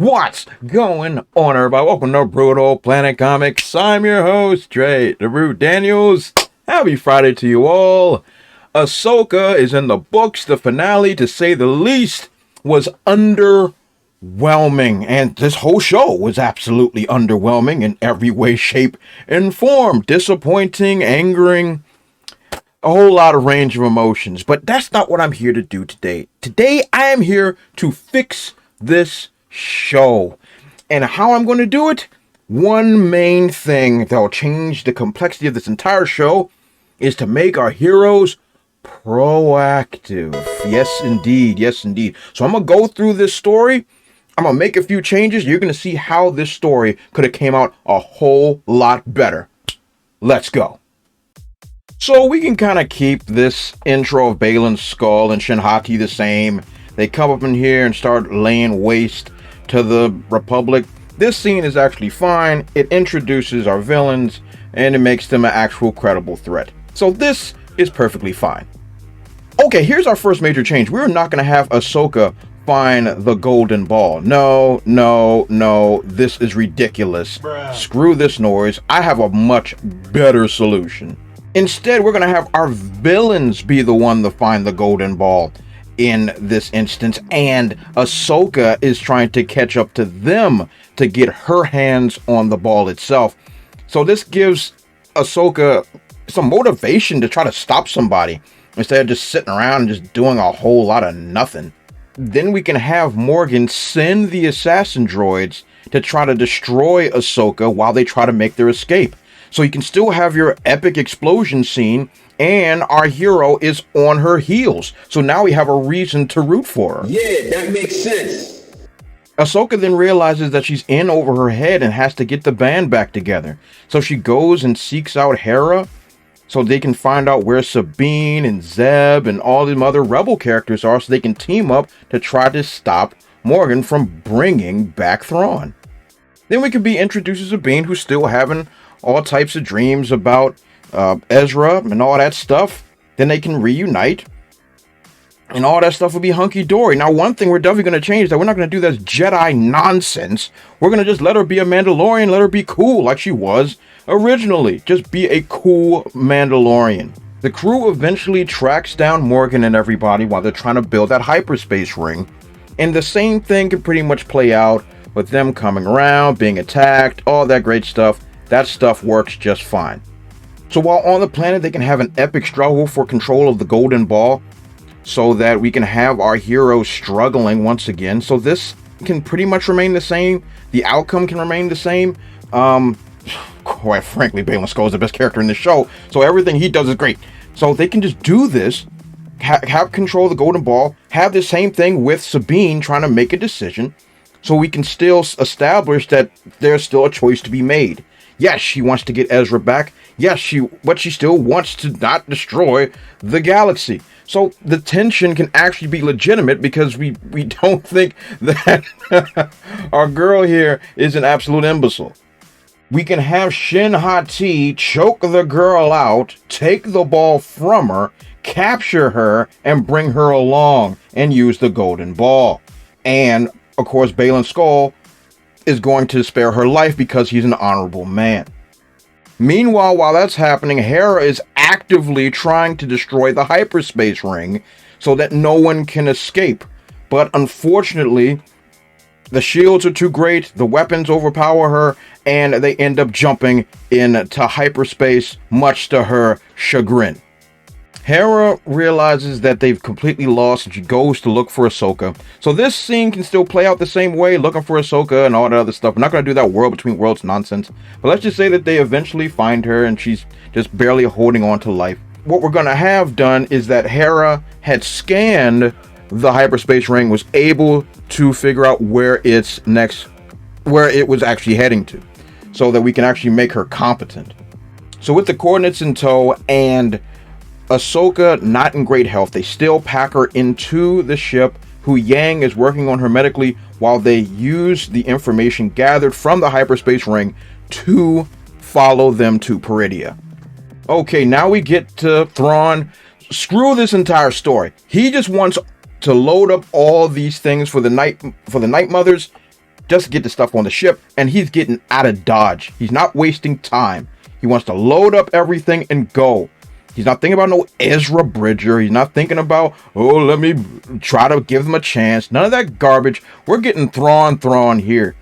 What's going on, everybody? Welcome to Brutal Planet Comics. I'm your host, Dre DeRue Daniels. Happy Friday to you all. Ahsoka is in the books. The finale, to say the least, was underwhelming. And this whole show was absolutely underwhelming in every way, shape, and form. Disappointing, angering, a whole lot of range of emotions. But that's not what I'm here to do today. Today, I am here to fix this show. And how I'm going to do it? One main thing that'll change the complexity of this entire show is to make our heroes proactive. Yes, indeed. Yes, indeed. So I'm going to go through this story. I'm going to make a few changes. You're going to see how this story could have came out a whole lot better. Let's go. So we can kind of keep this intro of Balin's skull and Shinhati the same. They come up in here and start laying waste to the Republic. This scene is actually fine. It introduces our villains and it makes them an actual credible threat. So this is perfectly fine. Okay, here's our first major change. We're not going to have Ahsoka find the golden ball. No. This is ridiculous. Bruh. Screw this noise. I have a much better solution. Instead, we're going to have our villains be the one to find the golden ball in this instance, and Ahsoka is trying to catch up to them to get her hands on the ball itself. So this gives Ahsoka some motivation to try to stop somebody instead of just sitting around and just doing a whole lot of nothing. Then we can have Morgan send the assassin droids to try to destroy Ahsoka while they try to make their escape. So you can still have your epic explosion scene, and our hero is on her heels. So now we have a reason to root for her. Yeah, that makes sense. Ahsoka then realizes that she's in over her head and has to get the band back together. So she goes and seeks out Hera so they can find out where Sabine and Zeb and all the other rebel characters are, so they can team up to try to stop Morgan from bringing back Thrawn. Then we could be introduced to Sabine, who's still having all types of dreams about Ezra and all that stuff. Then they can reunite and all that stuff will be hunky-dory. Now, one thing we're definitely going to change, that we're not going to do this Jedi nonsense. We're going to just let her be a Mandalorian, let her be cool like she was originally. Just be a cool Mandalorian. The crew eventually tracks down Morgan and everybody while they're trying to build that hyperspace ring. And the same thing can pretty much play out with them coming around, being attacked, all that great stuff. That stuff works just fine. So while on the planet, they can have an epic struggle for control of the golden ball so that we can have our heroes struggling once again. So this can pretty much remain the same. The outcome can remain the same. Quite frankly, Balin Skull is the best character in the show, so everything he does is great. So they can just do this, have control of the golden ball, have the same thing with Sabine trying to make a decision, so we can still establish that there's still a choice to be made. Yes, she wants to get Ezra back. Yes, but she still wants to not destroy the galaxy. So the tension can actually be legitimate because we don't think that our girl here is an absolute imbecile. We can have Shin-Hati choke the girl out, take the ball from her, capture her, and bring her along and use the golden ball. And, of course, Balin Skull is going to spare her life because he's an honorable man. Meanwhile, while that's happening, Hera is actively trying to destroy the hyperspace ring so that no one can escape. But unfortunately, the shields are too great, the weapons overpower her, and they end up jumping into hyperspace, much to her chagrin. Hera realizes that they've completely lost and she goes to look for Ahsoka. So this scene can still play out the same way, looking for Ahsoka and all that other stuff. We're not going to do that world between worlds nonsense. But let's just say that they eventually find her and she's just barely holding on to life. What we're going to have done is that Hera had scanned the hyperspace ring, was able to figure out where it was actually heading to, so that we can actually make her competent. So with the coordinates in tow and Ahsoka not in great health, they still pack her into the ship. Hu Yang is working on her medically while they use the information gathered from the hyperspace ring to follow them to Peridia. Okay, now we get to Thrawn. Screw this entire story. He just wants to load up all these things for the Night Mothers just to get the stuff on the ship, and he's getting out of Dodge. He's not wasting time. He wants to load up everything and go. He's not thinking about no Ezra Bridger. He's not thinking about, oh, let me try to give them a chance. None of that garbage. We're getting Thrawn here.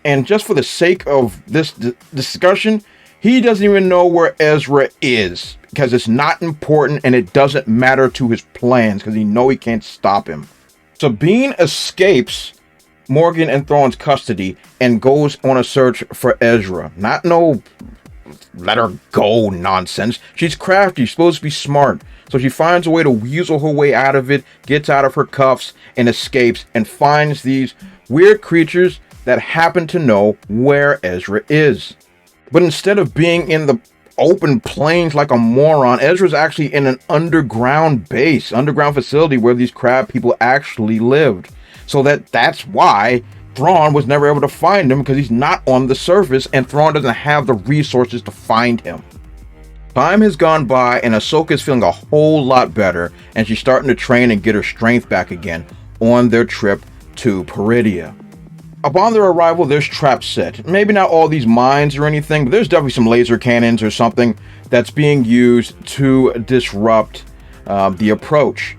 And just for the sake of this discussion, he doesn't even know where Ezra is, because it's not important and it doesn't matter to his plans, because he knows he can't stop him. Sabine escapes Morgan and Thrawn's custody and goes on a search for Ezra. Not no let her go nonsense. She's crafty. She's supposed to be smart. So she finds a way to weasel her way out of it, gets out of her cuffs, and escapes, and finds these weird creatures that happen to know where Ezra is. But instead of being in the open plains like a moron, Ezra's actually in an underground base, underground facility where these crab people actually lived. So that's why Thrawn was never able to find him, because he's not on the surface, and Thrawn doesn't have the resources to find him. Time has gone by, and Ahsoka is feeling a whole lot better, and she's starting to train and get her strength back again on their trip to Peridia. Upon their arrival, there's traps set. Maybe not all these mines or anything, but there's definitely some laser cannons or something that's being used to disrupt the approach.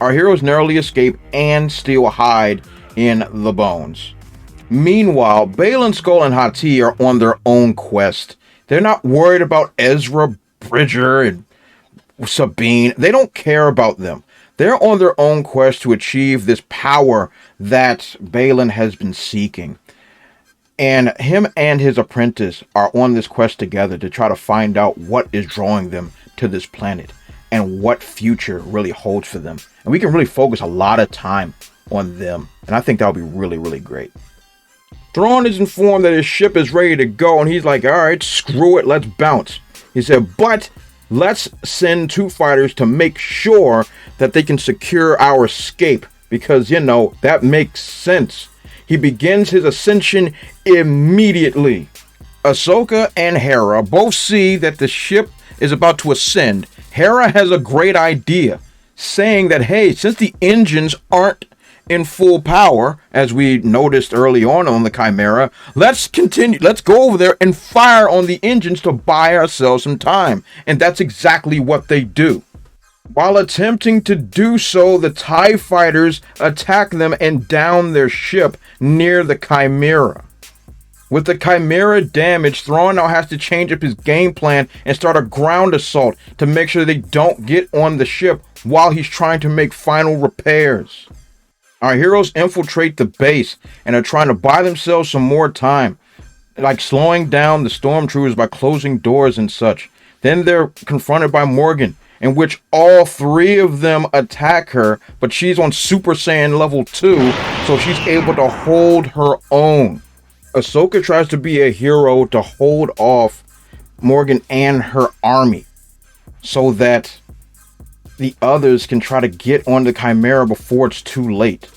Our heroes narrowly escape and still hide in the bones. Meanwhile, Baylan, Skull, and Hati are on their own quest. They're not worried about Ezra Bridger and Sabine. They don't care about them. They're on their own quest to achieve this power that Baylan has been seeking. And him and his apprentice are on this quest together to try to find out what is drawing them to this planet and what future really holds for them. And we can really focus a lot of time on them. And I think that would be really, really great. Thrawn is informed that his ship is ready to go, and he's like, all right, screw it, let's bounce. He said, but let's send 2 fighters to make sure that they can secure our escape, because, you know, that makes sense. He begins his ascension immediately. Ahsoka and Hera both see that the ship is about to ascend. Hera has a great idea, saying that, hey, since the engines aren't in full power, as we noticed early on the Chimera, let's go over there and fire on the engines to buy ourselves some time. And that's exactly what they do. While attempting to do so, the TIE fighters attack them and down their ship near the Chimera. With the Chimera damaged, Thrawn now has to change up his game plan and start a ground assault to make sure they don't get on the ship while he's trying to make final repairs. Our heroes infiltrate the base and are trying to buy themselves some more time, like slowing down the stormtroopers by closing doors and such. Then they're confronted by Morgan, in which all 3 of them attack her, but she's on Super Saiyan level 2, so she's able to hold her own. Ahsoka tries to be a hero to hold off Morgan and her army, so that the others can try to get on the Chimera before it's too late.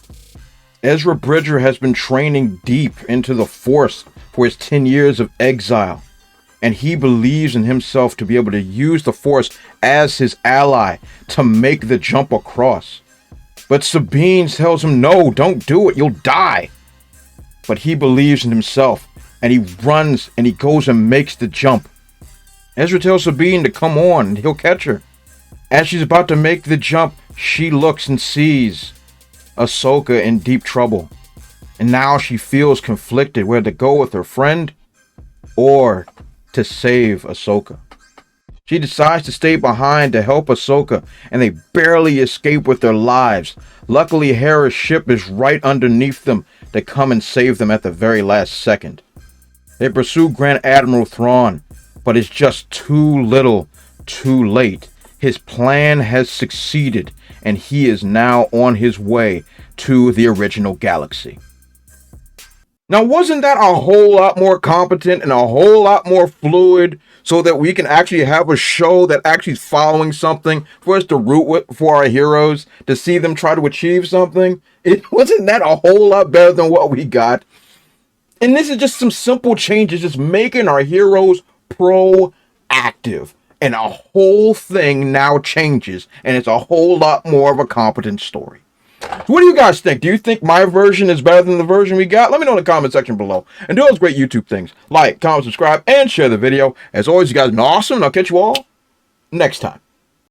Ezra Bridger has been training deep into the Force for his 10 years of exile, and he believes in himself to be able to use the Force as his ally to make the jump across. But Sabine tells him, no, don't do it, you'll die. But he believes in himself, and he runs and he goes and makes the jump. Ezra tells Sabine to come on and he'll catch her. As she's about to make the jump, she looks and sees Ahsoka in deep trouble. And now she feels conflicted whether to go with her friend or to save Ahsoka. She decides to stay behind to help Ahsoka, and they barely escape with their lives. Luckily, Hera's ship is right underneath them to come and save them at the very last second. They pursue Grand Admiral Thrawn, but it's just too little, too late. His plan has succeeded, and he is now on his way to the original galaxy. Now, wasn't that a whole lot more competent and a whole lot more fluid, so that we can actually have a show that actually is following something for us to root for our heroes, to see them try to achieve something? Wasn't that a whole lot better than what we got? And this is just some simple changes, just making our heroes proactive. And a whole thing now changes, and it's a whole lot more of a competent story. What do you guys think? Do you think my version is better than the version we got? Let me know in the comment section below. And do those great YouTube things. Like, comment, subscribe, and share the video. As always, you guys have been awesome, and I'll catch you all next time.